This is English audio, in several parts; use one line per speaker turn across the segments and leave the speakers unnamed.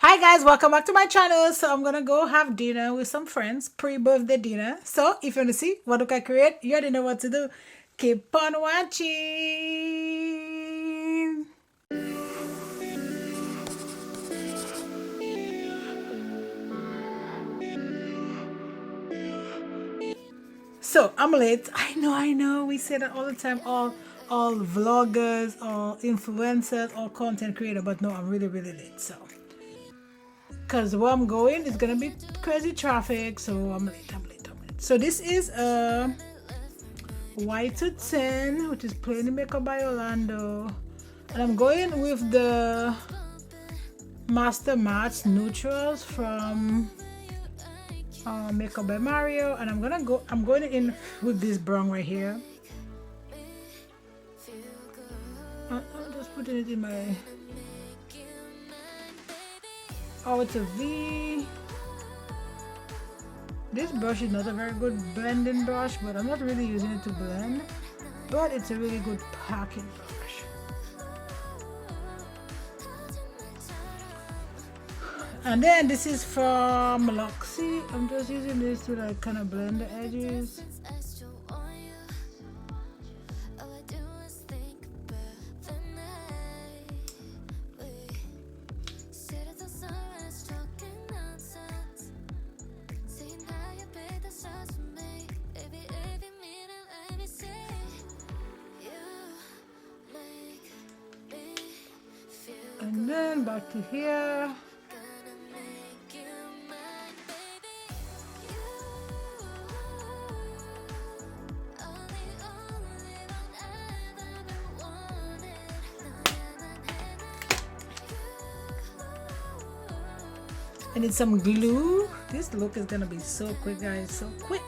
Hi guys, welcome back to my channel. So I'm gonna go have dinner with some friends, pre-birthday dinner. So if you want to see what do I create, you already know what to do. Keep on watching. So I'm late. I know. We say that all the time. All vloggers, all influencers, all content creator. But no, I'm really late. So because where I'm going is gonna be crazy traffic. So I'm late. So this is White to 10, which is plain makeup by Yolondo, and I'm going with the Master Match neutrals from Makeup by Mario, and I'm going in with this brown right here. I'm just putting it in my, it's a V. This brush is not a very good blending brush, but I'm not really using it to blend, but it's a really good packing brush. And then this is from Luxie. I'm just using this to like kind of blend the edges. And then back to here. I need some glue. This look is gonna be so quick, guys, so quick.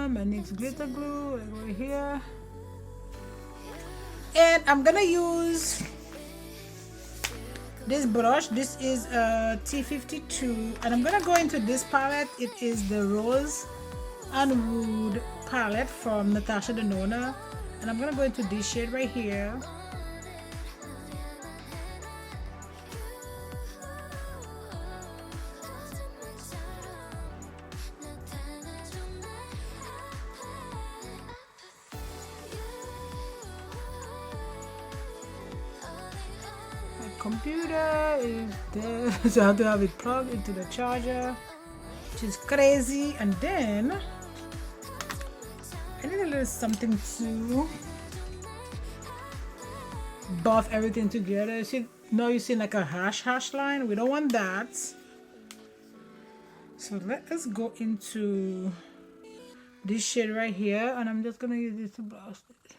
My Nyx glitter glue right here, and I'm gonna use this brush. This is a T52, and I'm gonna go into this palette. It is the Rose and Wood palette from Natasha Denona, and I'm gonna go into this shade right here. Computer is there, so I have to have it plugged into the charger, which is crazy. And then I need a little something to buff everything together. See, now you see like a hash line. We don't want that. So let us go into this shade right here, and I'm just gonna use this to blast it.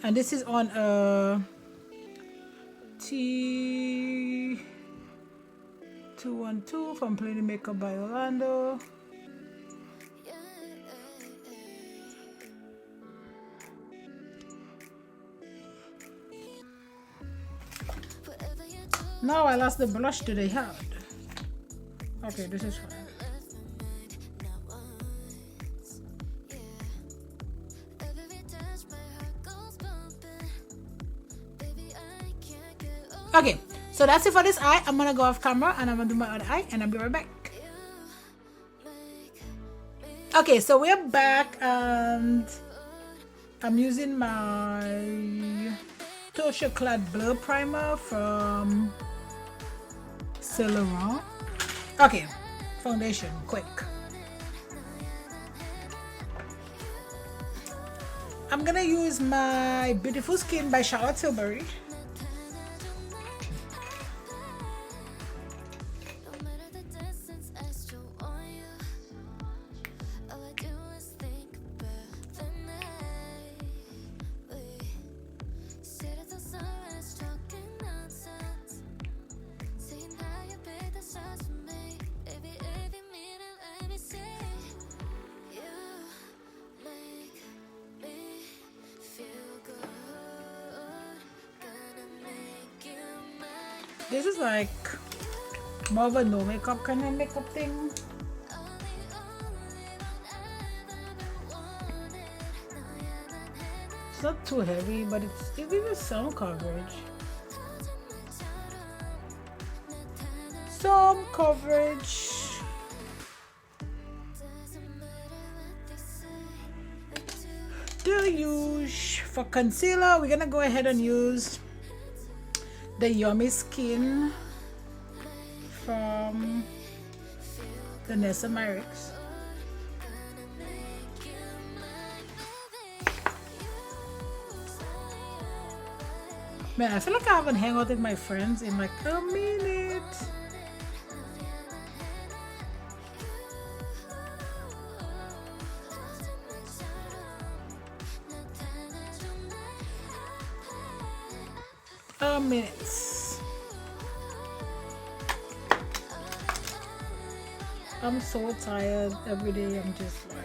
And this is on a T212 from Plain Makeup by Yolondo. Now I lost the blush to the hand. Okay, this is fine. Okay, so that's it for this eye. I'm gonna go off camera and I'm gonna do my other eye, and I'll be right back. Okay, so we're back, and I'm using my Tosha Clad Blur Primer from Saint Laurent. Okay, foundation, quick. I'm gonna use my Beautiful Skin by Charlotte Tilbury. This is like more of a no makeup kind of makeup thing. It's not too heavy, but it gives you some coverage. Some coverage. The use for concealer, we're gonna go ahead and use the Yummy Skin from the Nessa Myricks. Man, I feel like I haven't hung out with my friends in like a minute. A minute. I'm so tired every day. I'm just like,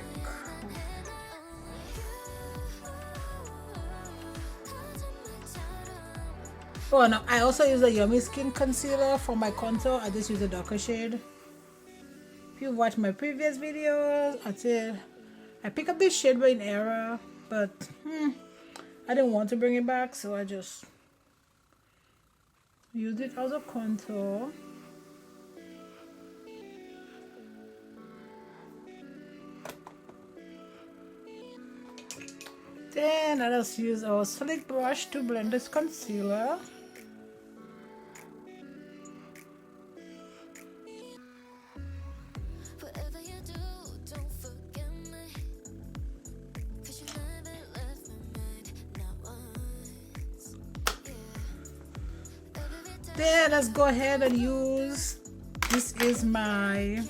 oh no, I also use the Yummy Skin concealer for my contour. I just use a darker shade. If you watched my previous videos, I said I picked up this shade by an error, but I didn't want to bring it back, so I just used it as a contour. Then let us use our slick brush to blend this concealer. Then let's go ahead and use, this is my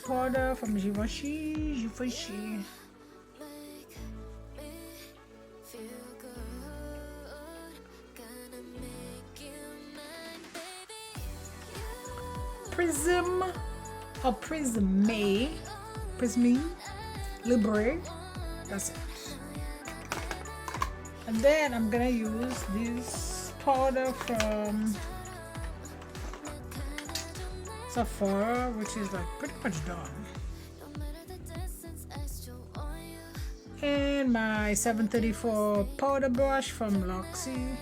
powder from Givenchy. Prism or Prisme Libre, that's it. And then I'm gonna use this powder from Sephora, which is like pretty much done, and my 734 powder brush from Luxie.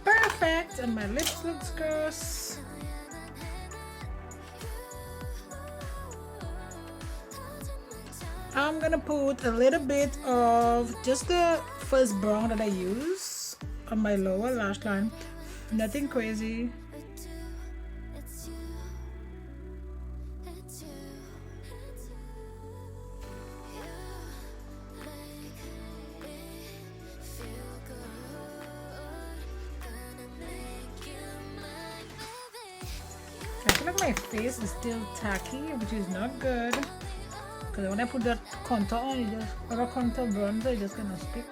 Perfect, and my lips looks gross. I'm gonna put a little bit of just the first brown that I use on my lower lash line. Nothing crazy. I feel like my face is still tacky, which is not good. Because when I put that contour on, it just, or a contour bronzer, it just gonna stick.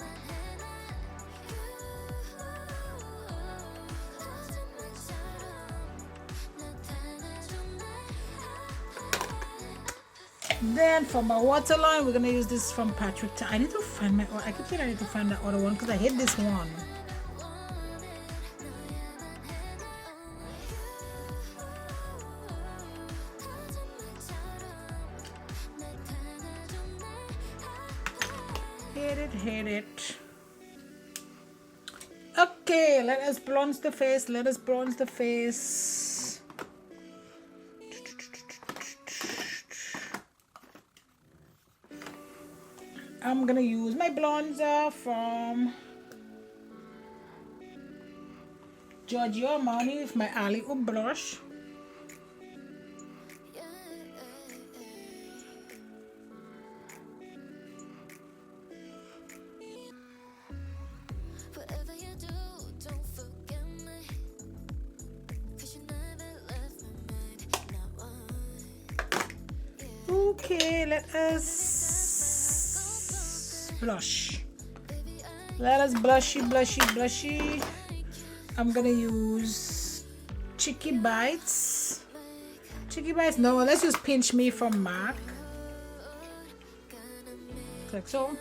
Then for my waterline, we're gonna use this from Patrick. I need to find my, I keep saying I need to find that other one because I hate this one. Hate it. Okay, let us bronze the face. I'm gonna use my bronzer from Giorgio Armani with my Alleyoop blush. Okay, let us blush. Let us blushy, blushy, blushy. I'm gonna use Cheeky Bites. Cheeky Bites? No, let's use Pinch Me from MAC. Like so.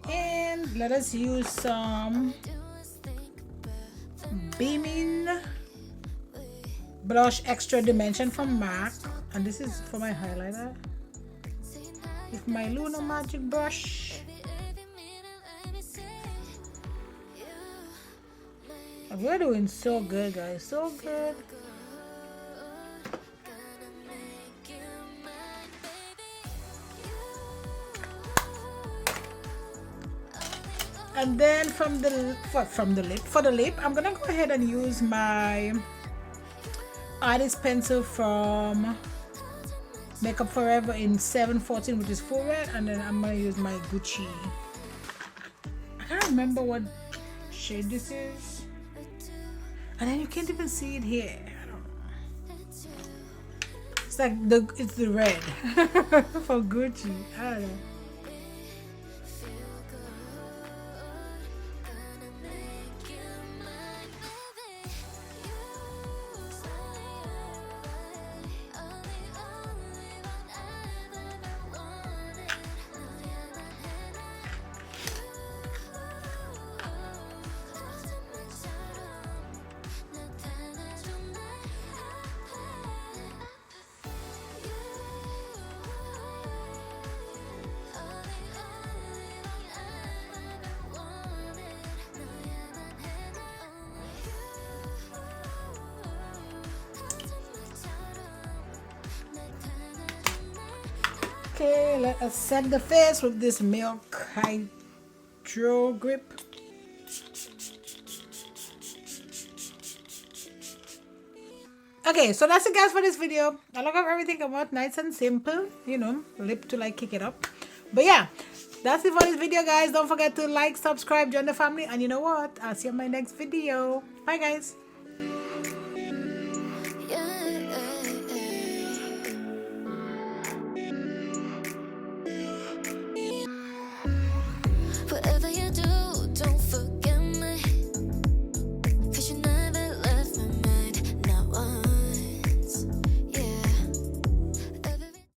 And let us use some Beaming Blush Extra Dimension from MAC, and this is for my highlighter with my Lunar Magic brush. And we're doing so good, guys, so good. And then for the lip, I'm gonna go ahead and use my artist pencil from Makeup Forever in 714, which is full red, and then I'm gonna use my Gucci. I can't remember what shade this is, and then you can't even see it here. I don't know. It's like it's the red for Gucci. I don't know. Okay, let us set the face with this Milk Hydro Grip. Okay, so that's it, guys, for this video. I love everything about nice and simple, you know, lip to like kick it up. But yeah, that's it for this video, guys. Don't forget to like, subscribe, join the family, and you know what? I'll see you in my next video. Bye, guys.